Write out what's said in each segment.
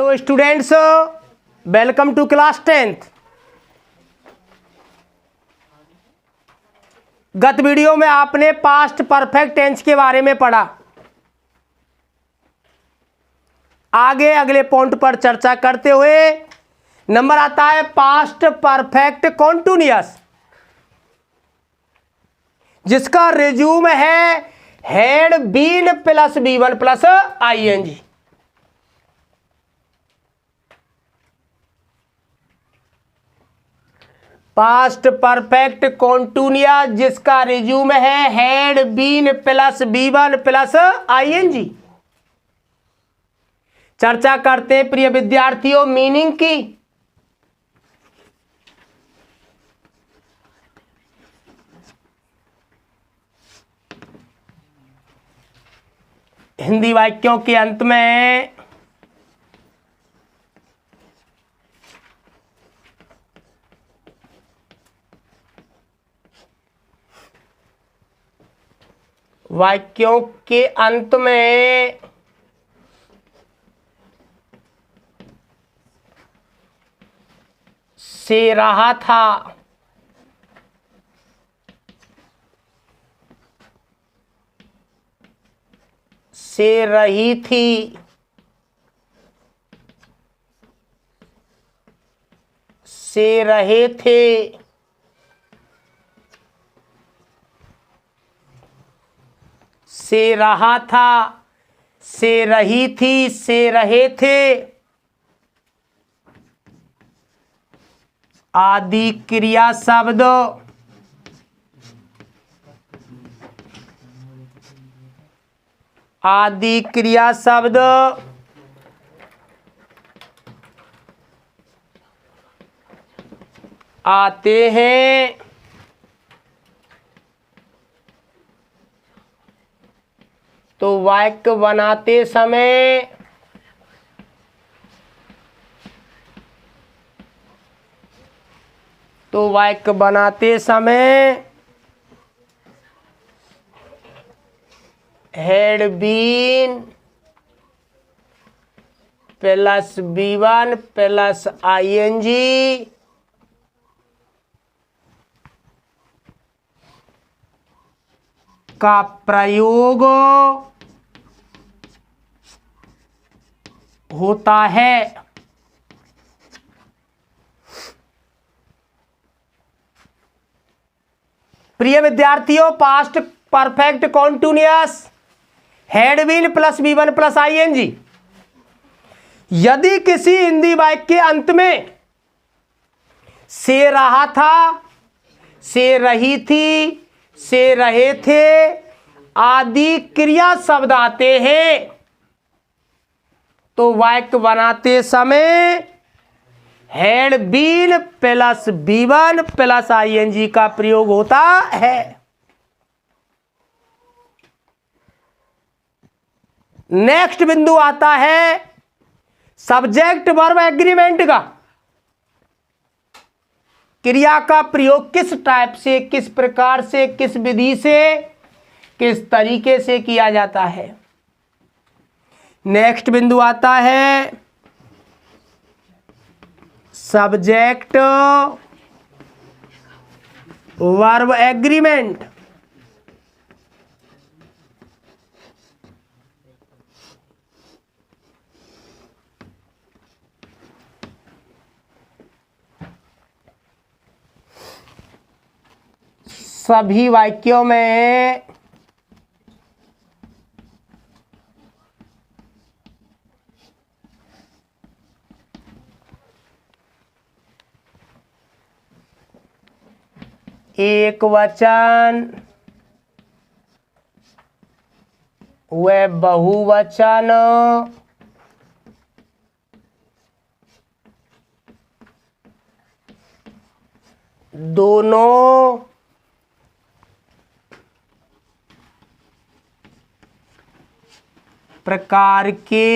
Hello students, welcome to class 10th। गत video में आपने पास्ट परफेक्ट टेंस के बारे में पढ़ा। आगे अगले पॉइंट पर चर्चा करते हुए नंबर आता है पास्ट परफेक्ट कॉन्टिन्यूअस, जिसका रिज्यूम है had been plus B1 plus ING। Past perfect continuous जिसका रिज्यूम है had been plus B1 plus ING। चर्चा करते हैं प्रिय विद्यार्थियों मीनिंग की। हिंदी वाक्यों के अंत में से रहा था, से रही थी, से रहे थे, से रहा था, से रही थी, से रहे थे आदि क्रिया शब्द आते हैं। तो वाक्य बनाते समय had been plus B1 plus ING का प्रयोग होता है। प्रिय विद्यार्थियों, past perfect continuous had been plus B1 plus ING यदि किसी हिंदी वाक्य के अंत में से रहा था, से रही थी, से रहे थे आदि क्रिया शब्द आते हैं तो वाक्य बनाते समय had been plus B1 plus ING का प्रयोग होता है। नेक्स्ट बिंदु आता है सब्जेक्ट वर्ब एग्रीमेंट का। क्रिया का प्रयोग किस टाइप से, किस प्रकार से, किस विधि से, किस तरीके से किया जाता है। नेक्स्ट बिंदु आता है सब्जेक्ट वर्ब एग्रीमेंट। सभी वाक्यों में एक वचन व बहुवचन दोनों प्रकार के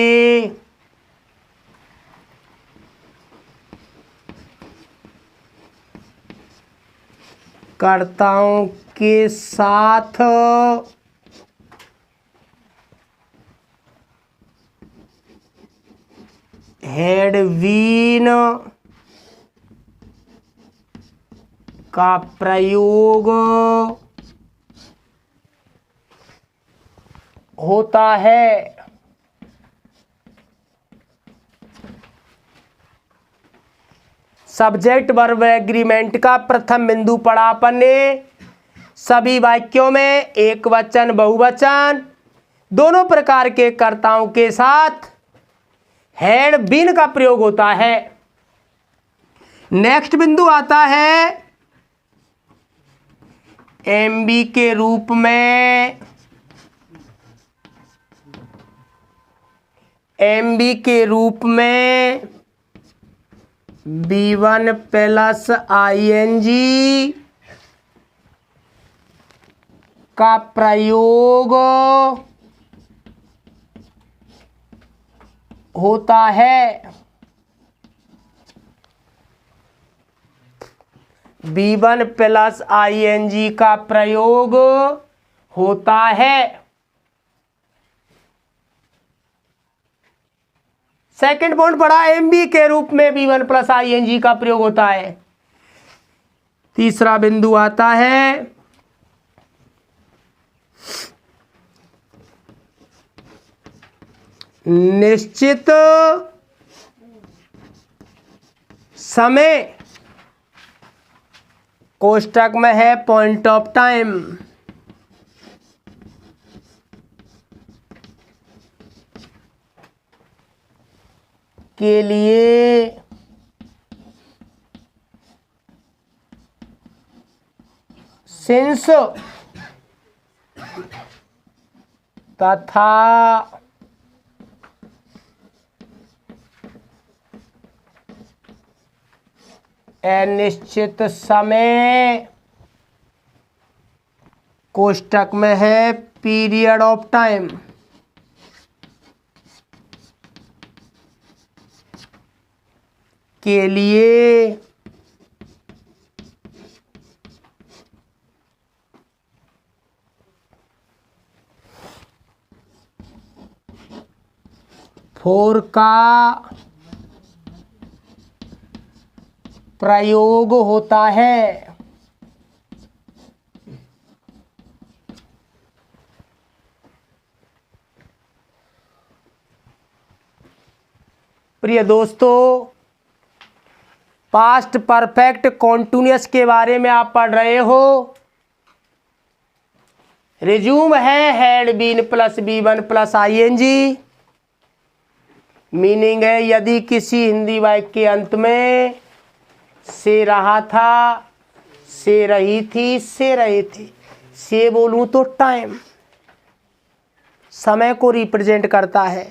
कर्ताओं के साथ हैड बीन का प्रयोग होता है। सब्जेक्ट वर्ब एग्रीमेंट का प्रथम बिंदु पढ़ा अपन ने। सभी वाक्यों में एक वचन बहुवचन दोनों प्रकार के कर्ताओं के साथ हैड बीन का प्रयोग होता है। नेक्स्ट बिंदु आता है एमबी के रूप में। एमबी के रूप में B1 प्लस ING का प्रयोग होता है। B1 प्लस ING का प्रयोग होता है। सेकंड पॉइंट पढ़ा एमबी के रूप में B1 प्लस ING का प्रयोग होता है। तीसरा बिंदु आता है निश्चित समय कोष्टक में है पॉइंट ऑफ टाइम के लिए सिंस तथा अनिश्चित समय कोष्टक में है पीरियड ऑफ टाइम के लिए फोर का प्रयोग होता है। प्रिय दोस्तों, पास्ट परफेक्ट कॉन्टिन्यूअस के बारे में आप पढ़ रहे हो। रिज्यूम है had been plus B1 plus ING। Meaning है यदि किसी हिंदी वाक्य के अंत में से रहा था, से रही थी, से रहे थे, से बोलूं तो टाइम समय को रिप्रेजेंट करता है।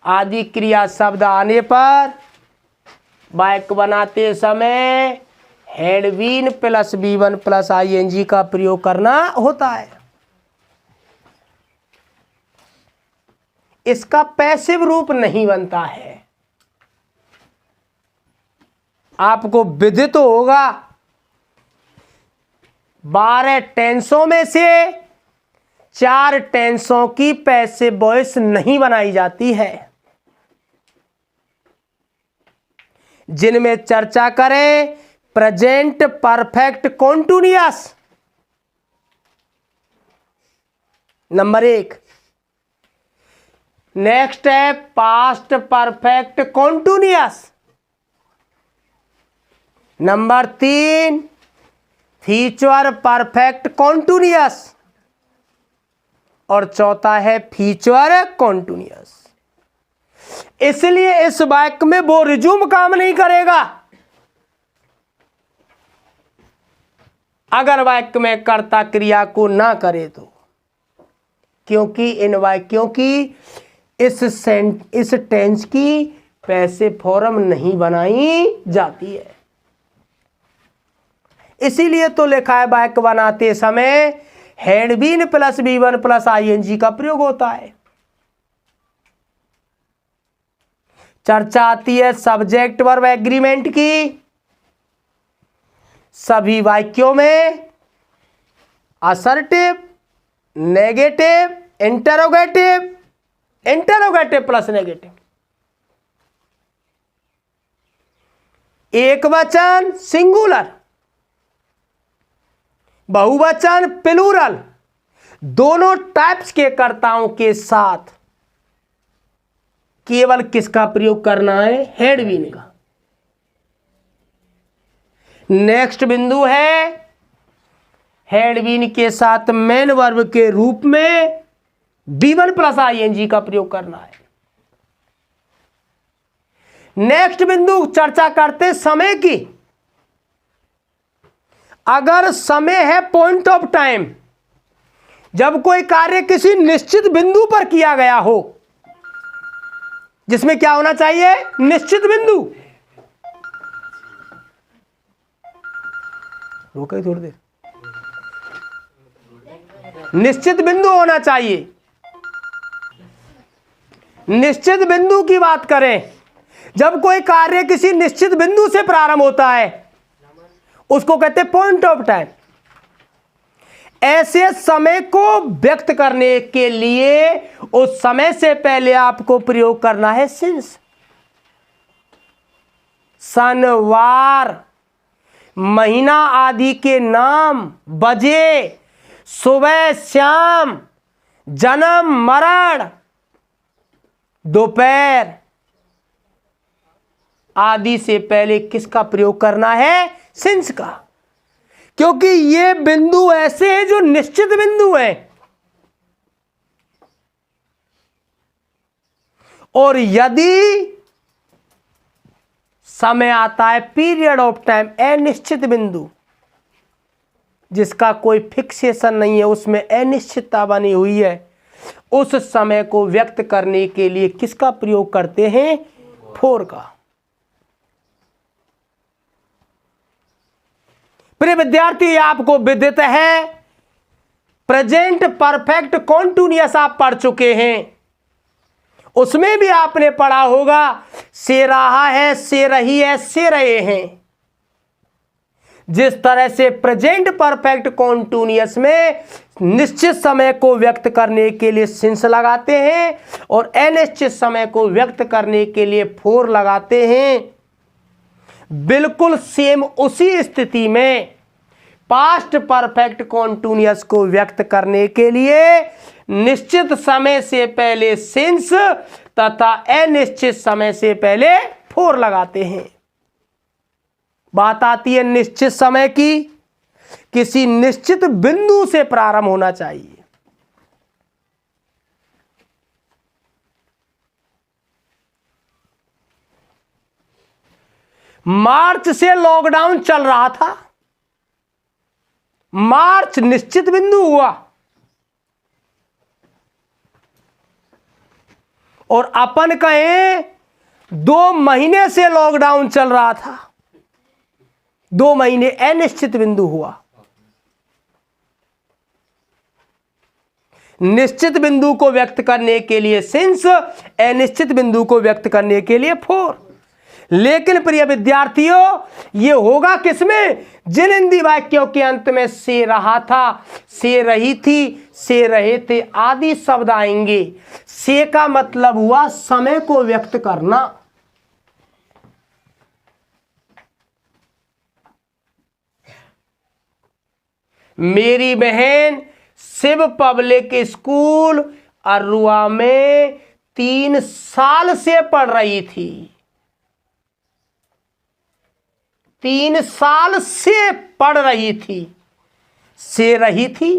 आदि क्रिया शब्द आने पर वाक्य बनाते समय had been plus B1 plus ING का प्रयोग करना होता है। इसका पैसिव रूप नहीं बनता है। आपको विदित होगा 12 टेंसों में से 4 टेंसों की पैसिव वॉइस नहीं बनाई जाती है। जिनमें चर्चा करें present perfect continuous number 1। Next है past perfect continuous number 3। Future perfect continuous और चौथा है फ्यूचर कॉन्टिन्यूअस। इसलिए इस वाक्य में वो रिज्यूम काम नहीं करेगा अगर वाक्य में कर्ता क्रिया को ना करे तो, क्योंकि इन वाक्यों की इस टेंस की पैसिव फॉर्म नहीं बनाई जाती है। इसीलिए तो लिखा है वाक्य बनाते समय had been plus B1 plus ING का प्रयोग होता है। चर्चा आती है सब्जेक्ट वर्ब एग्रीमेंट की। सभी वाक्यों में assertive, negative, interrogative interrogative plus negative. एक वचन सिंगुलर, बहुवचन प्लूरल, दोनों टाइप्स के कर्ताओं के साथ केवल किसका प्रयोग करना है? हैड बीन का। नेक्स्ट बिंदु है हैड बीन के साथ मेन वर्ब के रूप में B1 प्लस ING का प्रयोग करना है। नेक्स्ट बिंदु चर्चा करते समय की। अगर समय है पॉइंट ऑफ टाइम, जब कोई कार्य किसी निश्चित बिंदु पर किया गया हो, जिसमें क्या होना चाहिए? निश्चित बिंदु। रोके थोड़ी देर। निश्चित बिंदु होना चाहिए। निश्चित बिंदु की बात करें, जब कोई कार्य किसी निश्चित बिंदु से प्रारंभ होता है उसको कहते हैं पॉइंट ऑफ टाइम। ऐसे समय को व्यक्त करने के लिए उस समय से पहले आपको प्रयोग करना है सिंस। सन, वार, महीना आदि के नाम, बजे, सुबह, शाम, जन्म, मरण, दोपहर आदि से पहले किसका प्रयोग करना है? सिंस का। क्योंकि ये बिंदु ऐसे हैं जो निश्चित बिंदु हैं, और यदि समय आता है पीरियड ऑफ टाइम, अनिश्चित बिंदु जिसका कोई फिक्सेशन नहीं है, उसमें अनिश्चितता बनी हुई है, उस समय को व्यक्त करने के लिए किसका प्रयोग करते हैं? फोर का। प्रिय विद्यार्थी, आपको विदित है प्रेजेंट परफेक्ट कॉन्टिन्यूअस आप पढ़ चुके हैं। उसमें भी आपने पढ़ा होगा से रहा है, से रही है, से रहे हैं। जिस तरह से प्रेजेंट परफेक्ट कॉन्टिन्यूअस में निश्चित समय को व्यक्त करने के लिए सिंस लगाते हैं और अनिश्चित समय को व्यक्त करने के लिए फोर लगाते हैं, बिल्कुल सेम उसी स्थिति में पास्ट परफेक्ट कॉन्टिन्यूअस को व्यक्त करने के लिए निश्चित समय से पहले सिंस तथा अनिश्चित समय से पहले फोर लगाते हैं। बात आती है निश्चित समय की, किसी निश्चित बिंदु से प्रारंभ होना चाहिए। मार्च से लॉकडाउन चल रहा था, मार्च निश्चित बिंदु हुआ, और अपन कहें 2 महीने से लॉकडाउन चल रहा था, 2 महीने अनिश्चित बिंदु हुआ। निश्चित बिंदु को व्यक्त करने के लिए सिंस, अनिश्चित बिंदु को व्यक्त करने के लिए फोर। लेकिन प्रिय विद्यार्थियों, ये होगा किसमें? जिन हिंदी वाक्यों के अंत में से रहा था, से रही थी, से रहे थे आदि शब्द आएंगे। से का मतलब हुआ समय को व्यक्त करना। मेरी बहन शिव पब्लिक स्कूल अरुआ में 3 साल से पढ़ रही थी। 3 साल से पढ़ रही थी, से रही थी,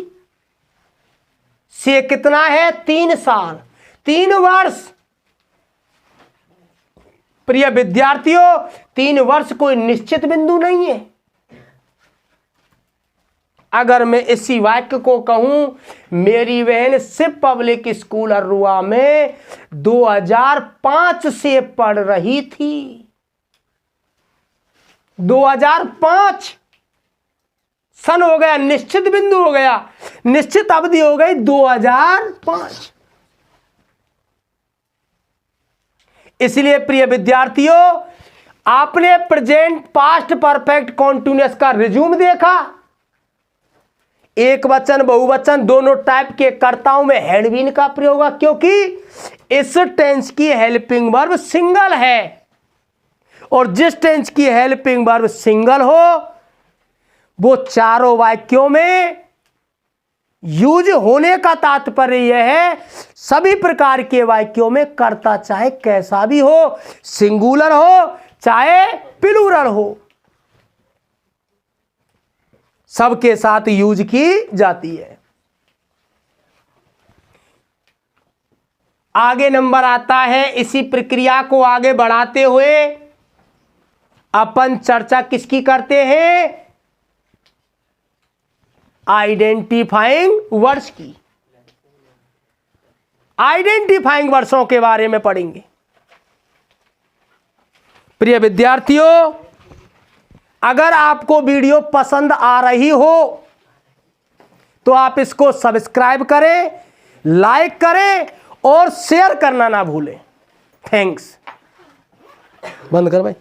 से कितना है? 3 साल, 3 वर्ष। प्रिय विद्यार्थियों, 3 वर्ष कोई निश्चित बिंदु नहीं है। अगर मैं इसी वाक्य को कहूं, मेरी बहन शिव पब्लिक स्कूल अरुआ में 2005 से पढ़ रही थी। 2005 सन हो गया, निश्चित बिंदु हो गया, निश्चित अवधि हो गई 2005। इसलिए प्रिय विद्यार्थियों, आपने प्रेजेंट पास्ट परफेक्ट कॉन्टिन्यूअस का रिज्यूम देखा। एक वचन बहुवचन दोनों टाइप के कर्ताओं में हैड बीन का प्रयोग हुआ, क्योंकि इस टेंस की हेल्पिंग वर्ब सिंगल है, और जिस टेंस की हेल्पिंग वर्ब सिंगल हो वो चारों वाक्यों में यूज होने का तात्पर्य यह है सभी प्रकार के वाक्यों में कर्ता चाहे कैसा भी हो, सिंगुलर हो चाहे प्लूरल हो, सबके साथ यूज की जाती है। आगे नंबर आता है, इसी प्रक्रिया को आगे बढ़ाते हुए अपन चर्चा किसकी करते हैं? आइडेंटिफाइंग वर्ड्स की। आइडेंटिफाइंग वर्ड्सों के बारे में पढ़ेंगे। प्रिय विद्यार्थियों, अगर आपको वीडियो पसंद आ रही हो तो आप इसको सब्सक्राइब करें, लाइक करें और शेयर करना ना भूलें। थैंक्स। बंद कर भाई।